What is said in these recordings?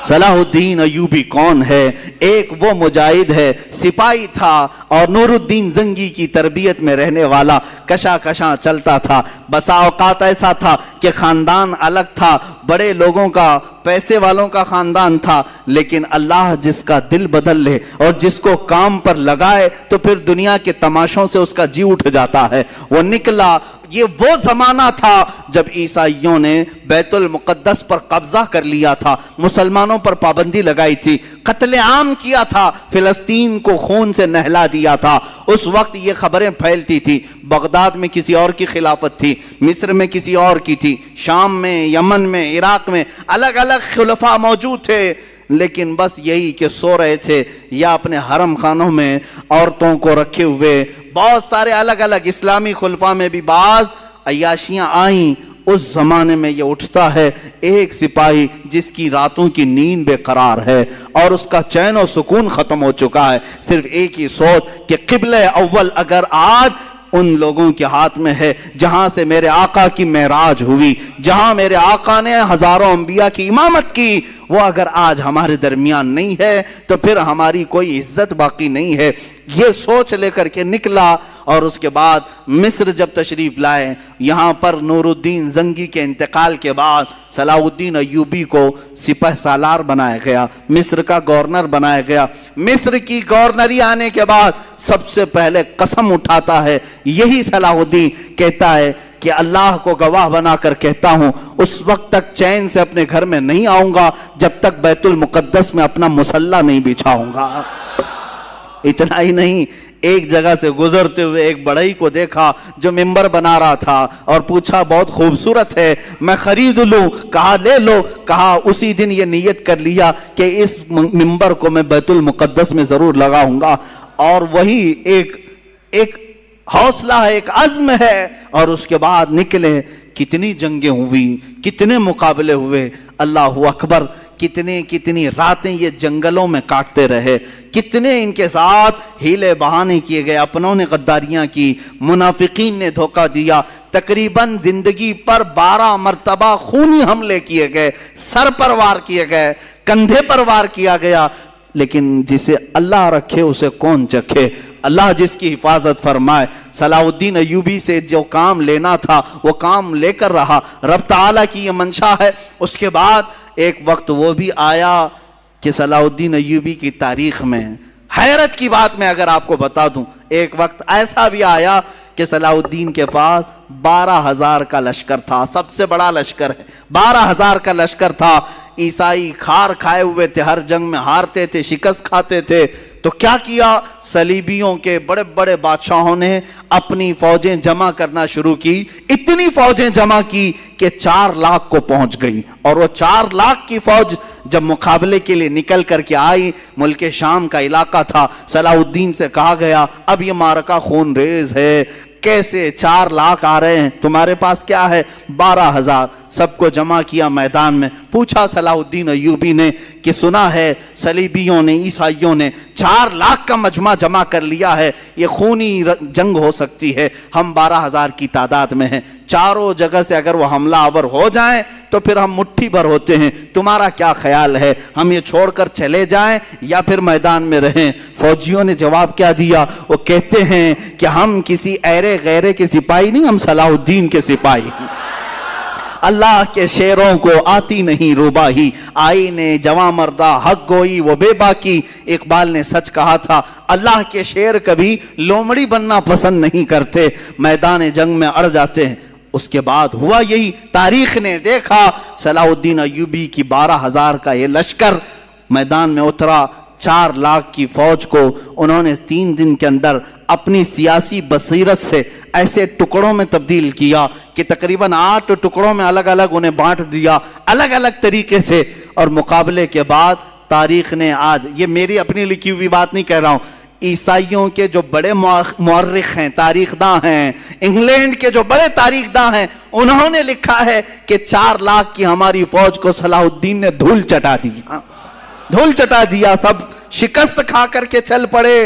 صلاح الدین ایوبی کون ہے؟ ایک وہ مجاہد ہے، سپاہی تھا اور نور الدین زنگی کی تربیت میں رہنے والا، کشا کشاں چلتا تھا۔ بسا اوقات ایسا تھا کہ خاندان الگ تھا، بڑے لوگوں کا، پیسے والوں کا خاندان تھا، لیکن اللہ جس کا دل بدل لے اور جس کو کام پر لگائے تو پھر دنیا کے تماشوں سے اس کا جی اٹھ جاتا ہے۔ وہ نکلا۔ یہ وہ زمانہ تھا جب عیسائیوں نے بیت المقدس پر قبضہ کر لیا تھا، مسلمانوں پر پابندی لگائی تھی، قتل عام کیا تھا، فلسطین کو خون سے نہلا دیا تھا۔ اس وقت یہ خبریں پھیلتی تھی، بغداد میں کسی اور کی خلافت تھی، مصر میں کسی اور کی تھی، شام میں، یمن میں، عراق میں الگ الگ خلفاء موجود تھے، لیکن بس یہی کہ سو رہے تھے یا اپنے حرم خانوں میں عورتوں کو رکھے ہوئے۔ بہت سارے الگ الگ اسلامی خلفاء میں بھی بعض عیاشیاں آئیں۔ اس زمانے میں یہ اٹھتا ہے ایک سپاہی جس کی راتوں کی نیند بے قرار ہے اور اس کا چین و سکون ختم ہو چکا ہے، صرف ایک ہی سوچ کہ قبلہ اول اگر آج ان لوگوں کے ہاتھ میں ہے جہاں سے میرے آقا کی معراج ہوئی، جہاں میرے آقا نے ہزاروں انبیاء کی امامت کی، وہ اگر آج ہمارے درمیان نہیں ہے تو پھر ہماری کوئی عزت باقی نہیں ہے۔ یہ سوچ لے کر کے نکلا اور اس کے بعد مصر جب تشریف لائے، یہاں پر نور الدین زنگی کے انتقال کے بعد صلاح الدین ایوبی کو سپہ سالار بنایا گیا، مصر کا گورنر بنایا گیا۔ مصر کی گورنری آنے کے بعد سب سے پہلے قسم اٹھاتا ہے یہی صلاح الدین، کہتا ہے کہ اللہ کو گواہ بنا کر کہتا ہوں اس وقت تک چین سے اپنے گھر میں نہیں آؤں گا جب تک بیت المقدس میں اپنا مصلی نہیں بچھاؤں گا۔ اتنا ہی نہیں، ایک جگہ سے گزرتے ہوئے ایک بڑھئی کو دیکھا جو ممبر بنا رہا تھا اور پوچھا بہت خوبصورت ہے، میں خرید لوں؟ کہا لے لو۔ کہا اسی دن یہ نیت کر لیا کہ اس ممبر کو میں بیت المقدس میں ضرور لگاؤں گا، اور وہی ایک حوصلہ ہے، ایک عزم ہے، اور اس کے بعد نکلے۔ کتنی جنگیں ہوئی، کتنے مقابلے ہوئے، اللہ اکبر، کتنی راتیں یہ جنگلوں میں کاٹتے رہے، کتنے ان کے ساتھ ہیلے بہانے کیے گئے، اپنوں نے غداریاں کی، منافقین نے دھوکہ دیا، تقریباً زندگی پر 12 مرتبہ خونی حملے کیے گئے، سر پر وار کیے گئے، کندھے پر وار کیا گیا، لیکن جسے اللہ رکھے اسے کون چکھے؟ اللہ جس کی حفاظت فرمائے۔ صلاح الدین ایوبی سے جو کام لینا تھا وہ کام لے کر رہا، رب تعالیٰ کی یہ منشا ہے۔ اس کے بعد ایک وقت وہ بھی آیا کہ صلاح الدین ایوبی کی تاریخ میں حیرت کی بات میں اگر آپ کو بتا دوں، ایک وقت ایسا بھی آیا کہ صلاح الدین کے پاس 12,000 کا لشکر تھا، سب سے بڑا لشکر ہے، 12,000 کا لشکر تھا۔ عیسائی کھار کھائے ہوئے تھے، ہر جنگ میں ہارتے تھے، شکست کھاتے تھے، تو کیا کیا؟ صلیبیوں کے بڑے بڑے بادشاہوں نے اپنی فوجیں جمع کرنا شروع کی، اتنی فوجیں جمع کی کہ 4 لاکھ کو پہنچ گئی، اور وہ 4 لاکھ کی فوج جب مقابلے کے لیے نکل کر کے آئی، ملک شام کا علاقہ تھا، صلاح الدین سے کہا گیا اب یہ معرکہ خون ریز ہے، کیسے 4 لاکھ آ رہے ہیں، تمہارے پاس کیا ہے؟ 12,000۔ سب کو جمع کیا میدان میں، پوچھا صلاح الدین ایوبی نے کہ سنا ہے صلیبیوں نے، عیسائیوں نے 4 لاکھ کا مجمع جمع کر لیا ہے، یہ خونی جنگ ہو سکتی ہے، ہم 12,000 کی تعداد میں ہیں، چاروں جگہ سے اگر وہ حملہ آور ہو جائیں تو پھر ہم مٹھی بھر ہوتے ہیں، تمہارا کیا خیال ہے؟ ہم یہ چھوڑ کر چلے جائیں یا پھر میدان میں رہیں؟ فوجیوں نے جواب کیا دیا؟ وہ کہتے ہیں کہ ہم کسی ایرے غیرے کے سپاہی نہیں، ہم صلاح الدین کے سپاہی ہیں۔ اللہ کے شیروں کو آتی نہیں روباہی، آئینے جواں مردہ حق گوئی وہ بے باکی۔ اقبال نے سچ کہا تھا، اللہ کے شیر کبھی لومڑی بننا پسند نہیں کرتے، میدان جنگ میں اڑ جاتے ہیں۔ اس کے بعد ہوا یہی، تاریخ نے دیکھا صلاح الدین ایوبی کی 12,000 کا یہ لشکر میدان میں اترا، 4 لاکھ کی فوج کو انہوں نے 3 دن کے اندر اپنی سیاسی بصیرت سے ایسے ٹکڑوں میں تبدیل کیا کہ تقریباً 8 ٹکڑوں میں الگ الگ انہیں بانٹ دیا، الگ الگ طریقے سے۔ اور مقابلے کے بعد تاریخ نے آج، یہ میری اپنی لکھی ہوئی بات نہیں کہہ رہا ہوں، عیسائیوں کے جو بڑے مورخ ہیں، تاریخ داں ہیں، انگلینڈ کے جو بڑے تاریخ داں ہیں، انہوں نے لکھا ہے کہ 4 لاکھ کی ہماری فوج کو صلاح الدین نے دھول چٹا دیا، دھول چٹا دیا، سب شکست کھا کر کے چل پڑے۔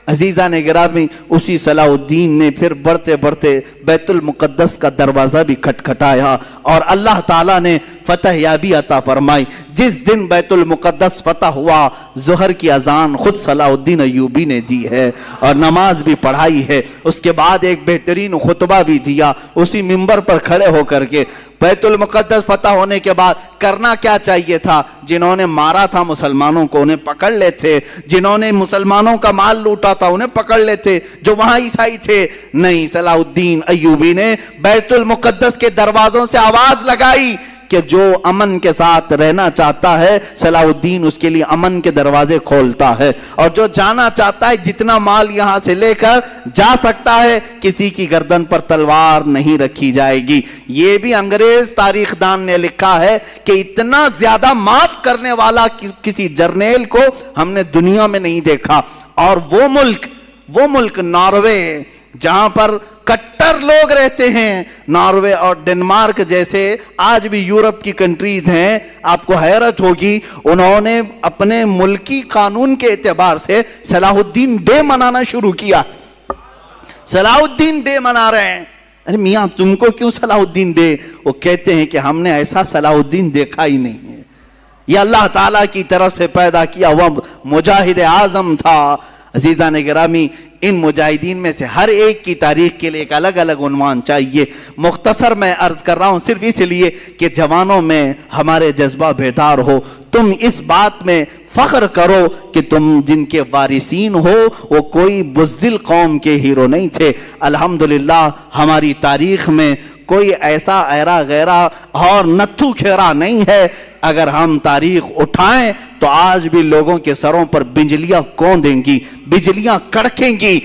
عزیزان گرامی، اسی صلاح الدین نے پھر بڑھتے بڑھتے بیت المقدس کا دروازہ بھی کھٹکھٹایا، اور اللہ تعالیٰ نے فتح یابی عطا فرمائی۔ جس دن بیت المقدس فتح ہوا ظہر کی اذان خود صلاح الدین ایوبی نے دی ہے اور نماز بھی پڑھائی ہے، اس کے بعد ایک بہترین خطبہ بھی دیا اسی منبر پر کھڑے ہو کر کے۔ بیت المقدس فتح ہونے کے بعد کرنا کیا چاہیے تھا؟ جنہوں نے مارا تھا مسلمانوں کو انہیں پکڑ لیتے، جنہوں نے مسلمانوں کا مال لوٹا تھا انہیں پکڑ لیتے، جو وہاں عیسائی تھے۔ نہیں، صلاح الدین ایوبی نے بیت المقدس کے دروازوں سے آواز لگائی کہ جو امن کے ساتھ رہنا چاہتا ہے صلاح الدین اس کے لیے امن کے دروازے کھولتا ہے، اور جو جانا چاہتا ہے جتنا مال یہاں سے لے کر جا سکتا ہے، کسی کی گردن پر تلوار نہیں رکھی جائے گی۔ یہ بھی انگریز تاریخ دان نے لکھا ہے کہ اتنا زیادہ معاف کرنے والا کسی جرنیل کو ہم نے دنیا میں نہیں دیکھا۔ اور وہ ملک ناروے جہاں پر کٹر لوگ رہتے ہیں، ناروے اور ڈنمارک جیسے آج بھی یورپ کی کنٹریز ہیں، آپ کو حیرت ہوگی انہوں نے اپنے ملکی قانون کے اعتبار سے صلاح الدین ڈے منانا شروع کیا۔ صلاح الدین ڈے منا رہے ہیں۔ ارے میاں تم کو کیوں صلاح الدین ڈے؟ وہ کہتے ہیں کہ ہم نے ایسا صلاح الدین دیکھا ہی نہیں ہے، یہ اللہ تعالیٰ کی طرف سے پیدا کیا ہوا مجاہد اعظم تھا۔ عزیزان گرامی، ان مجاہدین میں سے ہر ایک کی تاریخ کے لیے ایک الگ الگ عنوان چاہیے۔ مختصر میں عرض کر رہا ہوں صرف اس لیے کہ جوانوں میں ہمارے جذبہ بیدار ہو، تم اس بات میں فخر کرو کہ تم جن کے وارثین ہو وہ کوئی بزدل قوم کے ہیرو نہیں تھے۔ الحمدللہ ہماری تاریخ میں کوئی ایسا ایرا غیرہ اور نتھو کھیرا نہیں ہے۔ اگر ہم تاریخ اٹھائیں تو آج بھی لوگوں کے سروں پر بجلیاں کون دیں گی، بجلیاں کڑکیں گی۔